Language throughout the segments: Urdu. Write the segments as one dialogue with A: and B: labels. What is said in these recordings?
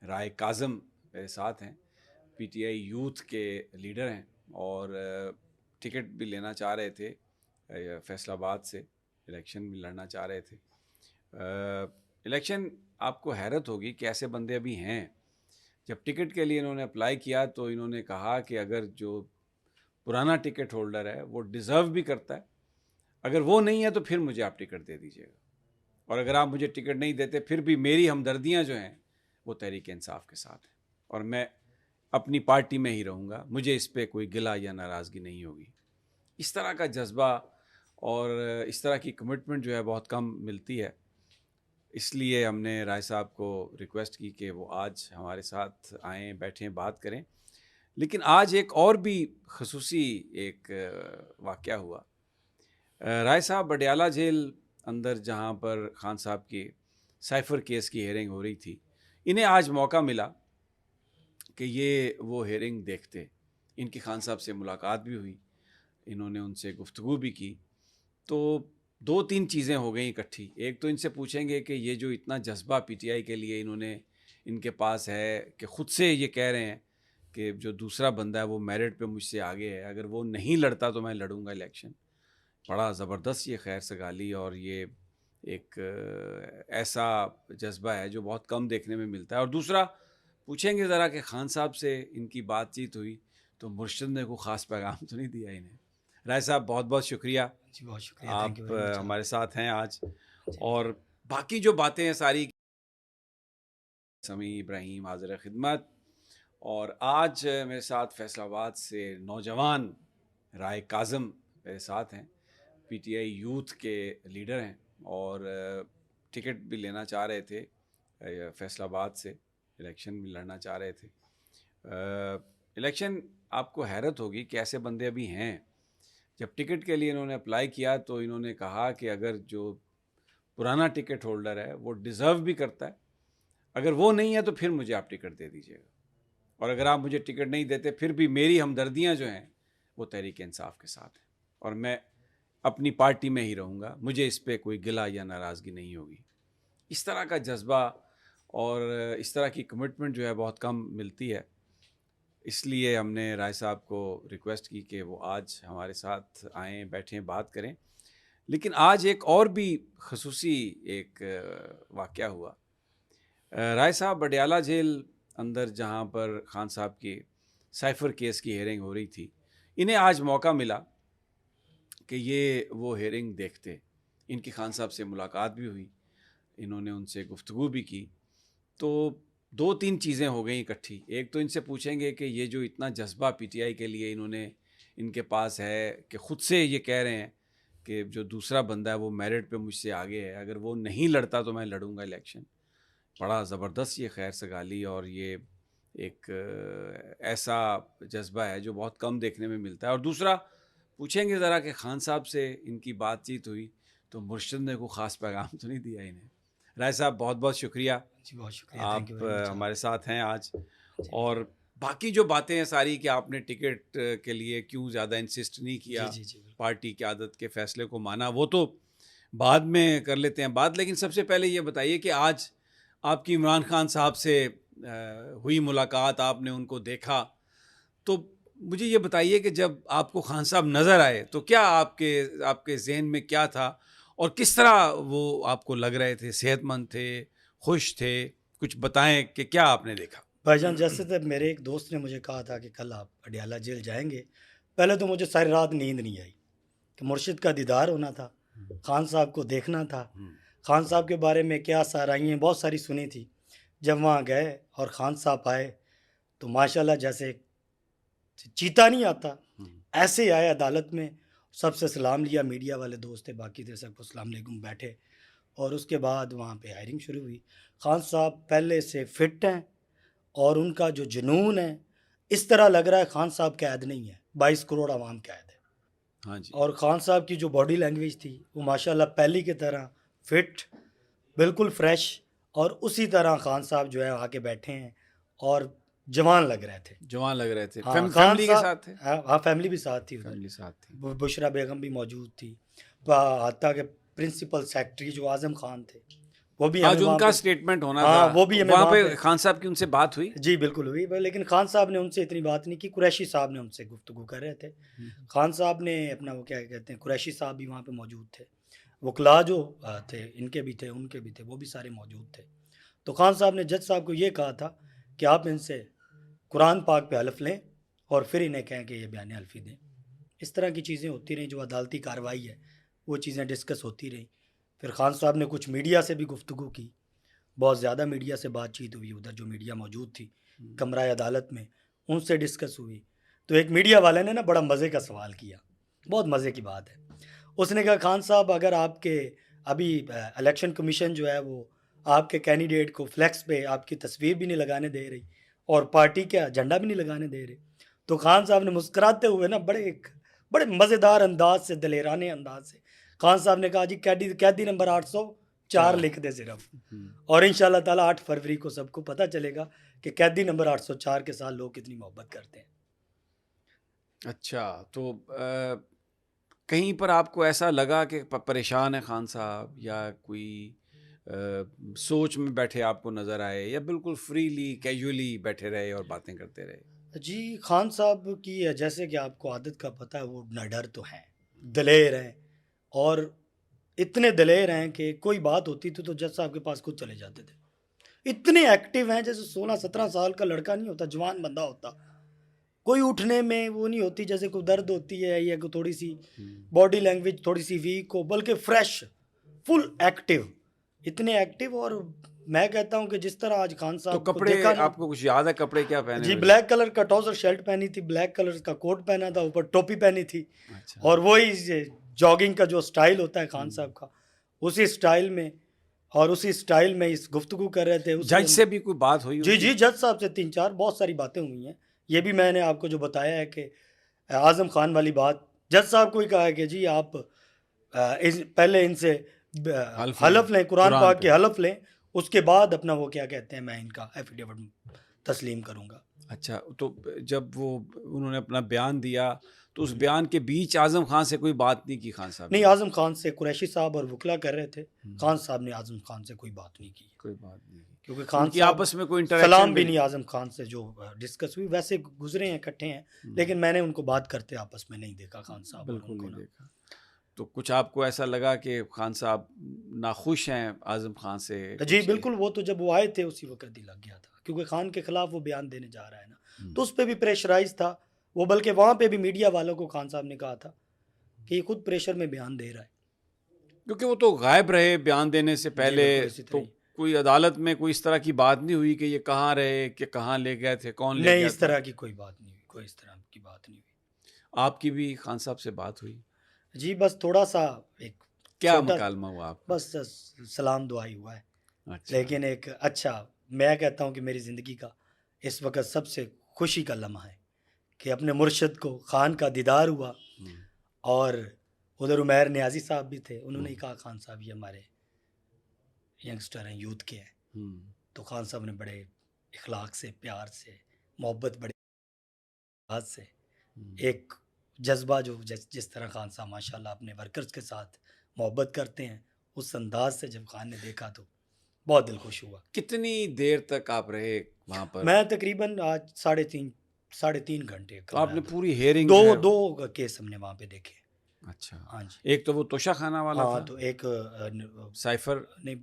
A: رائے کاظم میرے ساتھ ہیں، پی ٹی آئی یوتھ کے لیڈر ہیں اور ٹکٹ بھی لینا چاہ رہے تھے فیصل آباد سے، الیکشن بھی لڑنا چاہ رہے تھے۔ الیکشن آپ کو حیرت ہوگی کہ ایسے بندے ابھی ہیں، جب ٹکٹ کے لیے انہوں نے اپلائی کیا تو انہوں نے کہا کہ اگر جو پرانا ٹکٹ ہولڈر ہے وہ ڈیزرو بھی کرتا ہے، اگر وہ نہیں ہے تو پھر مجھے آپ ٹکٹ دے دیجیے گا، اور اگر آپ مجھے ٹکٹ نہیں دیتے پھر بھی میری ہمدردیاں جو ہیں وہ تحریک انصاف کے ساتھ ہیں، اور میں اپنی پارٹی میں ہی رہوں گا، مجھے اس پہ کوئی گلہ یا ناراضگی نہیں ہوگی۔ اس طرح کا جذبہ اور اس طرح کی کمٹمنٹ جو ہے بہت کم ملتی ہے، اس لیے ہم نے رائے صاحب کو ریکویسٹ کی کہ وہ آج ہمارے ساتھ آئیں، بیٹھیں، بات کریں۔ لیکن آج ایک اور بھی خصوصی ایک واقعہ ہوا۔ رائے صاحب بڈیالہ جیل اندر جہاں پر خان صاحب کی سائفر کیس کی ہیئرنگ ہو رہی تھی، انہیں آج موقع ملا کہ یہ وہ ہیئرنگ دیکھتے۔ ان کی خان صاحب سے ملاقات بھی ہوئی، انہوں نے ان سے گفتگو بھی کی، تو دو تین چیزیں ہو گئیں اکٹھی۔ ایک تو ان سے پوچھیں گے کہ یہ جو اتنا جذبہ پی ٹی آئی کے لیے ان کے پاس ہے کہ خود سے یہ کہہ رہے ہیں کہ جو دوسرا بندہ ہے وہ میرٹ پہ مجھ سے آگے ہے، اگر وہ نہیں لڑتا تو میں لڑوں گا الیکشن۔ بڑا زبردست یہ خیر سگالی اور یہ ایک ایسا جذبہ ہے جو بہت کم دیکھنے میں ملتا ہے۔ اور دوسرا پوچھیں گے ذرا کہ خان صاحب سے ان کی بات چیت ہوئی تو مرشد نے کوئی خاص پیغام تو نہیں دیا انہیں۔ رائے صاحب بہت بہت شکریہ،
B: جی بہت شکریہ، تھینک یو
A: آپ
B: ویری مچ۔
A: ہمارے ساتھ ہیں آج،
B: جی
A: اور باقی جو باتیں ہیں ساری سمیع ابراہیم حاضر خدمت۔ اور آج میرے ساتھ فیصل آباد سے نوجوان رائے کاظم میرے ساتھ ہیں، پی ٹی آئی یوتھ کے لیڈر ہیں اور ٹکٹ بھی لینا چاہ رہے تھے فیصل آباد سے، الیکشن بھی لڑنا چاہ رہے تھے۔ الیکشن آپ کو حیرت ہوگی کہ ایسے بندے ابھی ہیں، جب ٹکٹ کے لیے انہوں نے اپلائی کیا تو انہوں نے کہا کہ اگر جو پرانا ٹکٹ ہولڈر ہے وہ ڈیزرو بھی کرتا ہے، اگر وہ نہیں ہے تو پھر مجھے آپ ٹکٹ دے دیجیے گا، اور اگر آپ مجھے ٹکٹ نہیں دیتے پھر بھی میری ہمدردیاں جو ہیں وہ تحریک انصاف کے ساتھ ہیں، اور میں اپنی پارٹی میں ہی رہوں گا، مجھے اس پہ کوئی گلہ یا ناراضگی نہیں ہوگی۔ اس طرح کا جذبہ اور اس طرح کی کمٹمنٹ جو ہے بہت کم ملتی ہے، اس لیے ہم نے رائے صاحب کو ریکویسٹ کی کہ وہ آج ہمارے ساتھ آئیں، بیٹھیں، بات کریں۔ لیکن آج ایک اور بھی خصوصی ایک واقعہ ہوا۔ رائے صاحب بڈیالہ جیل اندر جہاں پر خان صاحب کی سائفر کیس کی ہیئرنگ ہو رہی تھی، انہیں آج موقع ملا کہ یہ وہ ہیئرنگ دیکھتے۔ ان کی خان صاحب سے ملاقات بھی ہوئی، انہوں نے ان سے گفتگو بھی کی، تو دو تین چیزیں ہو گئیں اکٹھی۔ ایک تو ان سے پوچھیں گے کہ یہ جو اتنا جذبہ پی ٹی آئی کے لیے ان کے پاس ہے کہ خود سے یہ کہہ رہے ہیں کہ جو دوسرا بندہ ہے وہ میرٹ پہ مجھ سے آگے ہے، اگر وہ نہیں لڑتا تو میں لڑوں گا الیکشن۔ بڑا زبردست یہ خیر سگالی اور یہ ایک ایسا جذبہ ہے جو بہت کم دیکھنے میں ملتا ہے۔ اور دوسرا پوچھیں گے ذرا کہ خان صاحب سے ان کی بات چیت ہوئی تو مرشد نے کوئی خاص پیغام تو نہیں دیا انہیں۔ رائے صاحب بہت بہت شکریہ،
B: جی بہت شکریہ، تھینک یو
A: آپ
B: ویری مچ۔
A: ہمارے ساتھ ہیں آج،
B: جی
A: اور باقی جو باتیں ہیں ساری کہ آپ نے ٹکٹ کے لیے کیوں زیادہ انسسٹ نہیں
B: جی
A: کیا،
B: جی جی بالکل۔
A: پارٹی کی عادت کے فیصلے کو مانا، وہ تو بعد میں کر لیتے ہیں بات۔ لیکن سب سے پہلے یہ بتائیے کہ آج آپ کی عمران خان صاحب سے ہوئی ملاقات، آپ نے ان کو دیکھا، تو مجھے یہ بتائیے کہ جب آپ کو خان صاحب نظر آئے تو کیا آپ کے ذہن میں کیا تھا، اور کس طرح وہ آپ کو لگ رہے تھے؟ صحت مند تھے، خوش تھے؟ کچھ بتائیں کہ کیا آپ نے دیکھا۔
B: بھائی جان، جیسے تو میرے ایک دوست نے مجھے کہا تھا کہ کل آپ پٹیالہ جیل جائیں گے، پہلے تو مجھے ساری رات نیند نہیں آئی کہ مرشد کا دیدار ہونا تھا، خان صاحب کو دیکھنا تھا، خان صاحب کے بارے میں کیا سرائیاں بہت ساری سنی تھی۔ جب وہاں گئے اور خان صاحب آئے تو ماشاءاللہ جیسے چیتا نہیں آتا ایسے ہی آئے عدالت میں، سب سے سلام لیا، میڈیا والے دوست تھے، باقی تھے، سب کو السلام علیکم، بیٹھے، اور اس کے بعد وہاں پہ ہائرنگ شروع ہوئی۔ خان صاحب پہلے سے فٹ ہیں اور ان کا جو جنون ہے، اس طرح لگ رہا ہے خان صاحب قید نہیں ہے، 22 کروڑ عوام قید ہے۔
A: ہاں جی،
B: اور خان صاحب کی جو باڈی لینگویج تھی وہ ماشاءاللہ پہلی کی طرح فٹ، بالکل فریش، اور اسی طرح خان صاحب جو ہے آ کے بیٹھے ہیں اور جوان لگ رہے تھے۔
A: جوان لگ رہے تھے،
B: ہاں خان
A: فیملی کے
B: صاحب،
A: ساتھ تھے؟
B: ہاں فیملی بھی ساتھ تھی ادھر،
A: فیملی ساتھ تھی۔
B: بشرا بیگم بھی موجود تھی، حتیٰ کہ پرنسپل سیکرٹری جو اعظم خان تھے وہ بھی
A: آج
B: ہمیں
A: ان
B: وہاں
A: کا
B: پہ
A: اسٹیٹمنٹ ہونا
B: ہاں
A: تھا،
B: وہ بھی ہمیں
A: وہاں
B: وہاں
A: پہ
B: پہ
A: خان صاحب کی ان سے بات ہوئی؟
B: جی بالکل ہوئی، لیکن خان صاحب نے ان سے اتنی بات نہیں کی، قریشی صاحب نے ان سے گفتگو کر رہے تھے. خان صاحب نے اپنا وہ کیا کہتے ہیں، قریشی صاحب بھی وہاں پہ موجود تھے، وکلا جو تھے ان کے بھی تھے، ان کے بھی تھے، وہ بھی سارے موجود تھے. تو خان صاحب نے جج صاحب کو یہ کہا تھا کہ آپ ان سے قرآن پاک پہ حلف لیں اور پھر انہیں کہیں کہ یہ بیان حلفی دیں. اس طرح کی چیزیں ہوتی رہیں، جو عدالتی کارروائی ہے وہ چیزیں ڈسکس ہوتی رہیں. پھر خان صاحب نے کچھ میڈیا سے بھی گفتگو کی، بہت زیادہ میڈیا سے بات چیت ہوئی، ادھر جو میڈیا موجود تھی کمرہ عدالت میں ان سے ڈسکس ہوئی. تو ایک میڈیا والے نے نا بڑا مزے کا سوال کیا، بہت مزے کی بات ہے. اس نے کہا خان صاحب اگر آپ کے ابھی الیکشن کمیشن جو ہے وہ آپ کے کینڈیڈیٹ کو فلیکس پہ آپ کی تصویر بھی نہیں لگانے دے رہی اور پارٹی کا جھنڈا بھی نہیں لگانے دے رہے، تو خان صاحب نے مسکراتے ہوئے نا بڑے مزیدار انداز سے، دلیرانے انداز سے خان صاحب نے کہا جی قیدی نمبر 804 لکھ دے صرف، اور ان شاء اللہ تعالیٰ 8 فروری کو سب کو پتہ چلے گا کہ قیدی نمبر 804 کے ساتھ لوگ کتنی محبت کرتے ہیں.
A: اچھا، تو کہیں پر آپ کو ایسا لگا کہ پریشان ہے خان صاحب، یا کوئی سوچ میں بیٹھے آپ کو نظر آئے، یا بالکل فریلی کیجولی بیٹھے رہے اور باتیں کرتے رہے؟
B: جی خان صاحب کی جیسے کہ آپ کو عادت کا پتہ ہے، وہ نڈر تو ہیں، دلیر ہیں، اور اتنے دلیر ہیں کہ کوئی بات ہوتی تھی تو جج صاحب کے پاس خود چلے جاتے تھے. اتنے ایکٹیو ہیں جیسے 16-17 سال کا لڑکا نہیں ہوتا، جوان بندہ ہوتا. کوئی اٹھنے میں وہ نہیں ہوتی جیسے کوئی درد ہوتی ہے یا کوئی تھوڑی سی باڈی لینگویج تھوڑی سی ویک ہو، بلکہ فریش، فل ایکٹیو، اتنے ایکٹیو. اور میں کہتا ہوں کہ جس طرح آج خان
A: تو
B: صاحب کو
A: کپڑے
B: دیکھا نا،
A: آپ کو کچھ یاد ہے کپڑے کیا پہنے
B: جی
A: ہوئے؟
B: بلیک کلر کا ٹراؤزر شرٹ پہنی تھی، بلیک کلر کا کوٹ پہنا تھا، اوپر ٹوپی پہنی تھی،
A: اچھا،
B: اور وہی جاگنگ کا جو سٹائل ہوتا ہے خان صاحب کا، اسی سٹائل میں اور اسی سٹائل میں اس گفتگو کر رہے تھے.
A: جج سے بھی کوئی بات ہوئی ان
B: جی
A: کی؟
B: جی جج صاحب سے 3-4 بہت ساری باتیں ہوئی ہیں. یہ بھی میں نے آپ کو جو بتایا ہے کہ اعظم خان والی بات، جج صاحب کو ہی کہا ہے کہ جی آپ پہلے ان سے حلف لیں، قرآن پاک کے حلف لیں، اس کے بعد اپنا وہ کیا کہتے ہیں میں ان کا ایفیڈیوٹ تسلیم کروں گا.
A: اچھا، تو جب وہ انہوں نے اپنا بیان دیا تو اس بیان کے بیچ اعظم خان سے کوئی بات نہیں کی خان صاحب نے؟
B: نہیں، اعظم خان سے قریشی صاحب اور وکلا کر رہے تھے، خان صاحب نے اعظم خان سے کوئی بات نہیں کی،
A: کوئی بات نہیں کی
B: کیونکہ
A: ان
B: خان
A: کی
B: صاحب
A: آپس میں کوئی
B: سلام
A: انٹریکشن
B: بھی نہیں اعظم خان سے جو ڈسکس ہوئی، ویسے گزرے ہیں اکٹھے ہیں، لیکن میں نے ان کو بات کرتے آپس میں نہیں دیکھا خان صاحب اور ان
A: بالکل
B: کو
A: نہیں
B: نا.
A: دیکھا. تو کچھ آپ کو ایسا لگا کہ خان صاحب ناخوش ہیں اعظم خان سے؟
B: جی بالکل، وہ تو جب وہ آئے تھے اسی وقت ہی لگ گیا تھا، کیونکہ خان کے خلاف وہ بیان دینے جا رہا ہے نا، تو اس پہ بھی پریشرائز تھا وہ، بلکہ وہاں پہ بھی میڈیا والوں کو خان صاحب نے کہا تھا کہ یہ خود پریشر میں بیان دے رہا ہے.
A: کیونکہ وہ تو غائب رہے بیان دینے سے پہلے،
B: بالکل اسی طرح
A: تو
B: ہی.
A: کوئی عدالت میں کوئی اس طرح کی بات نہیں ہوئی کہ یہ کہاں رہے، کہ کہاں لے گئے تھے، کون لے
B: نہیں،
A: گیا
B: اس
A: تھا؟
B: طرح کی کوئی بات نہیں ہوئی، کوئی اس طرح کی بات نہیں ہوئی.
A: آپ کی بھی خان صاحب سے بات ہوئی؟
B: جی بس تھوڑا سا ایک
A: کیا
B: چھوٹا،
A: مکالمہ ہوا آپ کا؟
B: بس سلام دعائی ہوا ہے.
A: اچھا.
B: لیکن ایک اچھا، میں کہتا ہوں کہ میری زندگی کا اس وقت سب سے خوشی کا لمحہ ہے کہ اپنے مرشد کو خان کا دیدار ہوا، اور ادھر عمیر نیازی صاحب بھی تھے، انہوں نے ہی کہا خان صاحب یہ ہمارے ینگسٹر ہیں، یوتھ کے ہیں. تو خان صاحب نے بڑے اخلاق سے، پیار سے، محبت، بڑے بات سے، ایک جذبہ جو جس طرح خان صاحب ماشاءاللہ اپنے ورکرز کے ساتھ محبت کرتے ہیں، اس انداز سے جب خان نے دیکھا تو بہت دل خوش ہوا.
A: کتنی دیر تک آپ رہے وہاں پر؟
B: میں تقریباً آج 3.5 گھنٹے
A: تو آپ نے
B: قریب،
A: پوری ہیئرنگ جو ہے؟
B: دو کیس ہم نے وہاں پہ دیکھے.
A: اچھا.
B: ہاں جی.
A: ایک تو وہ توشہ خانہ والا
B: ہاں
A: تھا،
B: تو ایک
A: سائفر،
B: نہیں،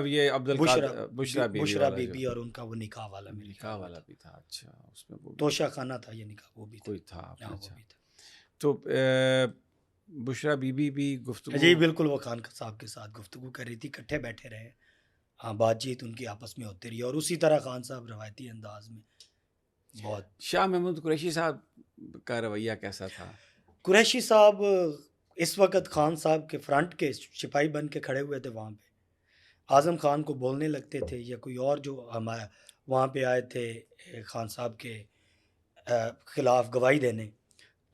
A: یہ عبدالقادر بشرا بیوی
B: بشرا
A: والا جو
B: بیبی، اور ان کا وہ نکاح والا میرے
A: نکاح
B: خیال میں
A: والا
B: تھا.
A: بھی تھا. اچھا، اس میں وہ بھی
B: توشہ خانہ تھا یہ نکاح، وہ بھی تھا.
A: کوئی تھا.
B: ہاں وہ
A: اچھا،
B: بھی تھا.
A: تو بشرا بیوی بھی گفتگو؟
B: جی بالکل، وہ خان صاحب کے ساتھ گفتگو کر رہی تھی، اکٹھے بیٹھے رہے، ہاں بات چیت ان کی آپس میں ہوتی رہی، اور اسی طرح خان صاحب روایتی انداز میں بہت.
A: شاہ محمود قریشی صاحب کا رویہ کیسا تھا؟
B: قریشی صاحب اس وقت خان صاحب کے فرنٹ کے سپاہی بن کے کھڑے ہوئے تھے وہاں پہ، اعظم خان کو بولنے لگتے تھے، یا کوئی اور جو ہمارے وہاں پہ آئے تھے خان صاحب کے خلاف گواہی دینے،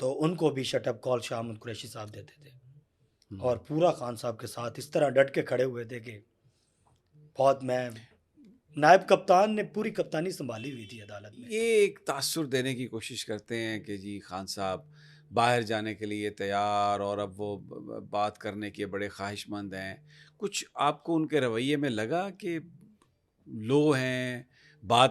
B: تو ان کو بھی شٹ اپ کال شاہ محمود قریشی صاحب دیتے تھے، اور پورا خان صاحب کے ساتھ اس طرح ڈٹ کے کھڑے ہوئے تھے کہ بہت. میں نائب کپتان نے پوری کپتانی سنبھالی ہوئی تھی عدالت میں.
A: یہ ایک تاثر دینے کی کوشش کرتے ہیں کہ جی خان صاحب باہر جانے کے لیے تیار، اور اب وہ بات کرنے کے بڑے خواہش مند ہیں، کچھ آپ کو ان کے رویے میں لگا کہ لو ہیں، بات